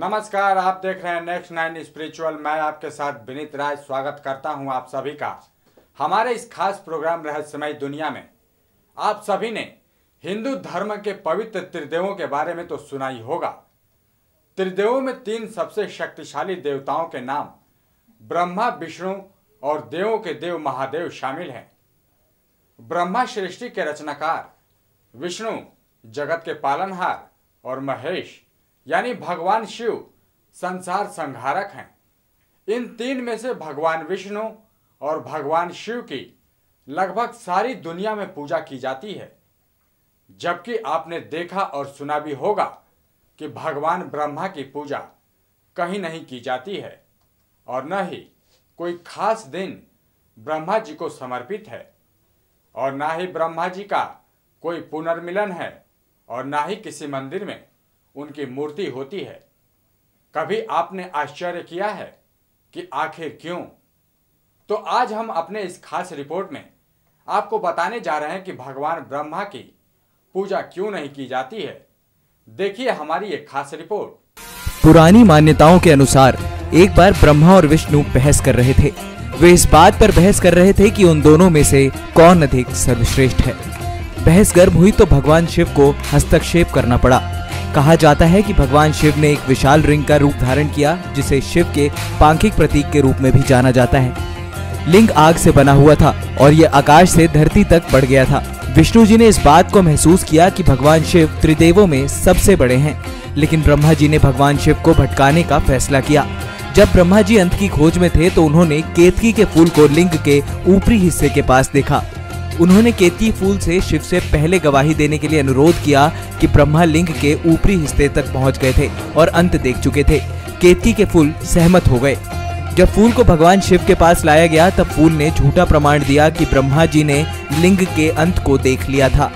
नमस्कार, आप देख रहे हैं नेक्स्ट 9 स्पिरिचुअल। मैं आपके साथ विनीत राय स्वागत करता हूं आप सभी का हमारे इस खास प्रोग्राम रहस्यमय दुनिया में। आप सभी ने हिंदू धर्म के पवित्र त्रिदेवों के बारे में तो सुना ही होगा। त्रिदेवों में 3 सबसे शक्तिशाली देवताओं के नाम ब्रह्मा, विष्णु और देवों के देव महादेव शामिल हैं। ब्रह्मा सृष्टि के रचनाकार, विष्णु जगत के पालनहार और महेश यानी भगवान शिव संसार संहारक हैं। इन 3 में से भगवान विष्णु और भगवान शिव की लगभग सारी दुनिया में पूजा की जाती है, जबकि आपने देखा और सुना भी होगा कि भगवान ब्रह्मा की पूजा कहीं नहीं की जाती है और न ही कोई खास दिन ब्रह्मा जी को समर्पित है और ना ही ब्रह्मा जी का कोई पुनर्मिलन है और ना ही किसी मंदिर में उनकी मूर्ति होती है। कभी आपने आश्चर्य किया है कि आखिर क्यों? तो आज हम अपने इस खास रिपोर्ट में आपको बताने जा रहे हैं कि भगवान ब्रह्मा की पूजा क्यों नहीं की जाती है। देखिए हमारी एक खास रिपोर्ट। पुरानी मान्यताओं के अनुसार एक बार ब्रह्मा और विष्णु बहस कर रहे थे। वे इस बात पर बहस कर रहे थे कि उन दोनों में से कौन अधिक सर्वश्रेष्ठ है। बहस गर्म हुई तो भगवान शिव को हस्तक्षेप करना पड़ा। कहा जाता है कि भगवान शिव ने एक विशाल रिंग का रूप धारण किया, जिसे शिव के पांखिक प्रतीक के रूप में भी जाना जाता है। लिंग आग से बना हुआ था और यह आकाश से धरती तक बढ़ गया था। विष्णु जी ने इस बात को महसूस किया कि भगवान शिव त्रिदेवों में सबसे बड़े हैं, लेकिन ब्रह्मा जी ने भगवान शिव को भटकाने का फैसला किया। जब ब्रह्मा जी अंत की खोज में थे तो उन्होंने केतकी के फूल को लिंग के ऊपरी हिस्से के पास देखा। उन्होंने केतकी फूल से शिव से पहले गवाही देने के लिए अनुरोध किया कि ब्रह्मा लिंग के ऊपरी हिस्से तक पहुंच गए थे और अंत देख चुके थे। केतकी के फूल सहमत हो गए। जब फूल को भगवान शिव के पास लाया गया तब फूल ने झूठा प्रमाण दिया कि ब्रह्मा जी ने लिंग के अंत को देख लिया था।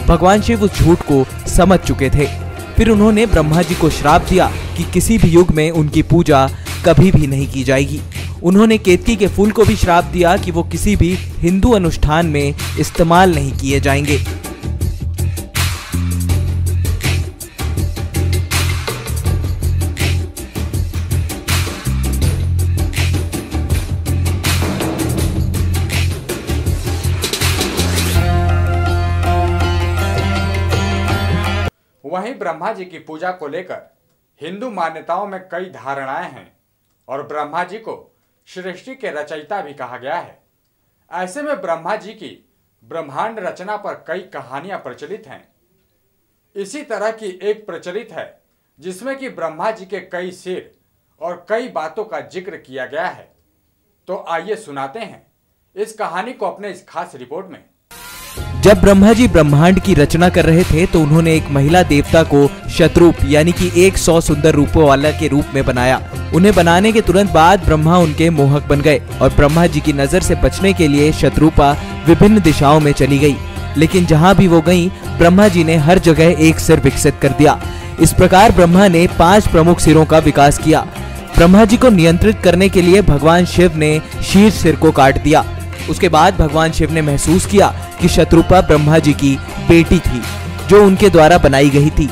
भगवान शिव उस झूठ को समझ चुके थे। फिर उन्होंने ब्रह्मा जी को श्राप दिया कि किसी भी युग में उनकी पूजा कभी भी नहीं की जाएगी। उन्होंने केतकी के फूल को भी श्राप दिया कि वो किसी भी हिंदू अनुष्ठान में इस्तेमाल नहीं किए जाएंगे। वहीं ब्रह्मा जी की पूजा को लेकर हिंदू मान्यताओं में कई धारणाएं हैं और ब्रह्मा जी को सृष्टि के रचयिता भी कहा गया है। ऐसे में ब्रह्मा जी की ब्रह्मांड रचना पर कई कहानियां प्रचलित हैं। इसी तरह की एक प्रचलित है जिसमें कि ब्रह्मा जी के कई सिर और कई बातों का जिक्र किया गया है। तो आइए सुनाते हैं इस कहानी को अपने इस खास रिपोर्ट में। जब ब्रह्मा जी ब्रह्मांड की रचना कर रहे थे तो उन्होंने एक महिला देवता को शतरूप यानी कि 100 सुंदर रूपों वाला के रूप में बनाया। उन्हें बनाने के तुरंत बाद ब्रह्मा उनके मोहक बन गए और ब्रह्मा जी की नजर से बचने के लिए शतरूपा विभिन्न दिशाओं में चली गई। लेकिन जहाँ भी वो गई ब्रह्मा जी ने हर जगह एक सिर विकसित कर दिया। इस प्रकार ब्रह्मा ने 5 प्रमुख सिरों का विकास किया। ब्रह्मा जी को नियंत्रित करने के लिए भगवान शिव ने शीर्ष सिर को काट दिया। उसके बाद भगवान शिव ने महसूस किया कि शतरूपा ब्रह्मा जी की बेटी थी जो उनके द्वारा बनाई गई थी।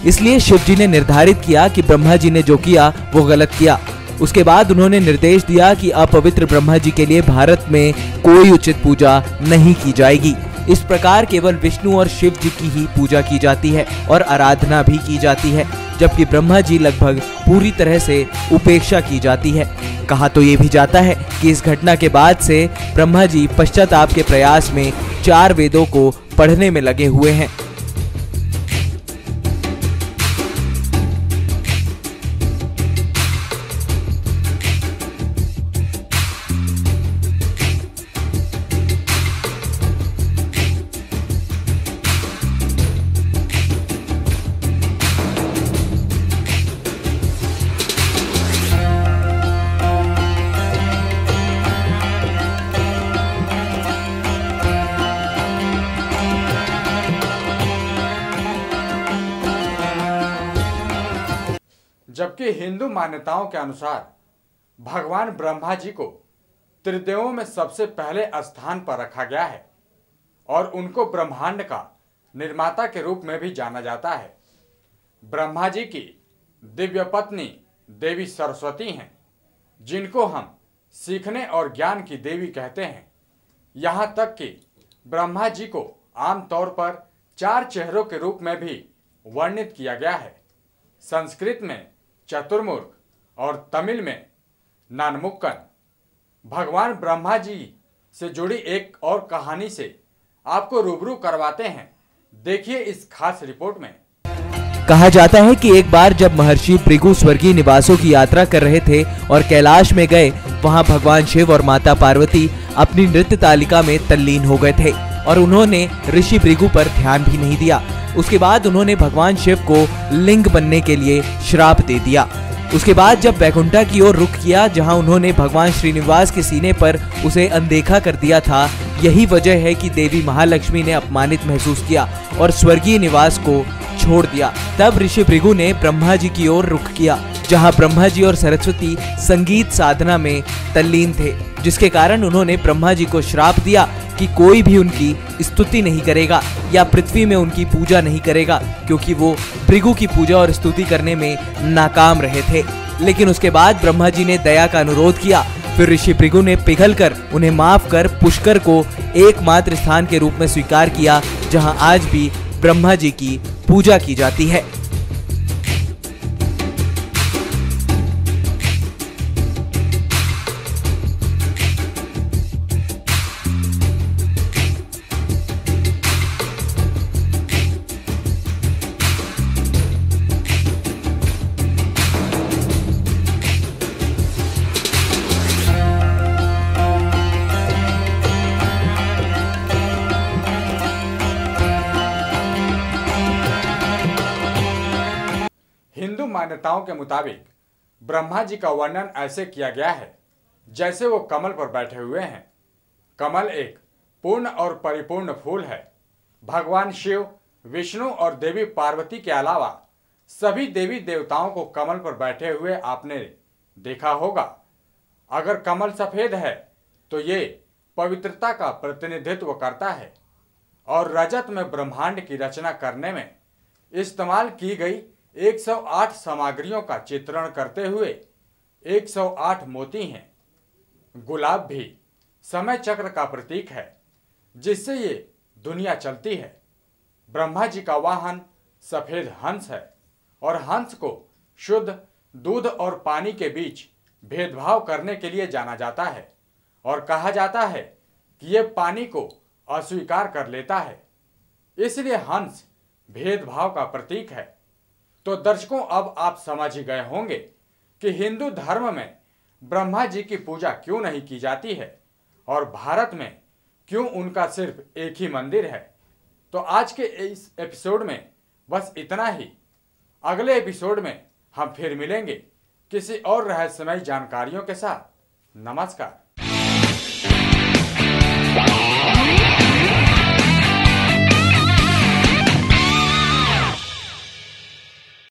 इसलिए शिव जी ने निर्धारित किया कि ब्रह्मा जी ने जो किया वो गलत किया। उसके बाद उन्होंने निर्देश दिया कि अपवित्र ब्रह्मा जी के लिए भारत में कोई उचित पूजा नहीं की जाएगी। इस प्रकार केवल विष्णु और शिव जी की ही पूजा की जाती है और आराधना भी की जाती है, जबकि ब्रह्मा जी लगभग पूरी तरह से उपेक्षा की जाती है। कहा तो ये भी जाता है कि इस घटना के बाद से ब्रह्मा जी पश्चाताप के प्रयास में 4 वेदों को पढ़ने में लगे हुए हैं। जबकि हिंदू मान्यताओं के अनुसार भगवान ब्रह्मा जी को त्रिदेवों में सबसे पहले स्थान पर रखा गया है और उनको ब्रह्मांड का निर्माता के रूप में भी जाना जाता है। ब्रह्मा जी की दिव्य पत्नी देवी सरस्वती हैं, जिनको हम सीखने और ज्ञान की देवी कहते हैं। यहाँ तक कि ब्रह्मा जी को आमतौर पर 4 चेहरों के रूप में भी वर्णित किया गया है। संस्कृत में चतुर्मुख और तमिल में नानमुक्कन। भगवान ब्रह्मा जी से जुड़ी एक और कहानी से आपको रूबरू करवाते हैं। देखिए इस खास रिपोर्ट में। कहा जाता है कि एक बार जब महर्षि भृगु स्वर्गीय निवासों की यात्रा कर रहे थे और कैलाश में गए, वहां भगवान शिव और माता पार्वती अपनी नृत्य तालिका में तल्लीन हो गए थे और उन्होंने ऋषि भृगु पर ध्यान भी नहीं दिया। उसके बाद उन्होंने भगवान शिव को लिंग बनने के लिए श्राप दे दिया। उसके बाद जब वैकुंठा की ओर रुख किया, जहां उन्होंने भगवान श्रीनिवास के सीने पर उसे अनदेखा कर दिया था, यही वजह है कि देवी महालक्ष्मी ने अपमानित महसूस किया और स्वर्गीय निवास को छोड़ दिया। तब ऋषि भृगु ने ब्रह्मा जी की ओर रुख किया, जहां ब्रह्मा जी और सरस्वती संगीत साधना में तल्लीन थे, जिसके कारण उन्होंने ब्रह्मा जी को श्राप दिया कि कोई भी उनकी स्तुति नहीं करेगा या पृथ्वी में उनकी पूजा नहीं करेगा, क्योंकि वो भृगु की पूजा और स्तुति करने में नाकाम रहे थे। लेकिन उसके बाद ब्रह्मा जी ने दया का अनुरोध किया। फिर ऋषि भृगु ने पिघलकर उन्हें माफ कर पुष्कर को एकमात्र स्थान के रूप में स्वीकार किया, जहां आज भी ब्रह्मा जी की पूजा की जाती है। हिंदू मान्यताओं के मुताबिक ब्रह्मा जी का वर्णन ऐसे किया गया है जैसे वो कमल पर बैठे हुए हैं। कमल एक पूर्ण और परिपूर्ण फूल है। भगवान शिव, विष्णु और देवी पार्वती के अलावा सभी देवी देवताओं को कमल पर बैठे हुए आपने देखा होगा। अगर कमल सफेद है तो ये पवित्रता का प्रतिनिधित्व करता है और रजत में ब्रह्मांड की रचना करने में इस्तेमाल की गई 108 सामग्रियों का चित्रण करते हुए 108 मोती हैं। गुलाब भी समय चक्र का प्रतीक है, जिससे ये दुनिया चलती है। ब्रह्मा जी का वाहन सफेद हंस है और हंस को शुद्ध दूध और पानी के बीच भेदभाव करने के लिए जाना जाता है और कहा जाता है कि यह पानी को अस्वीकार कर लेता है, इसलिए हंस भेदभाव का प्रतीक है। तो दर्शकों, अब आप समझ ही गए होंगे कि हिंदू धर्म में ब्रह्मा जी की पूजा क्यों नहीं की जाती है और भारत में क्यों उनका सिर्फ एक ही मंदिर है। तो आज के इस एपिसोड में बस इतना ही। अगले एपिसोड में हम फिर मिलेंगे किसी और रहस्यमय जानकारियों के साथ। नमस्कार।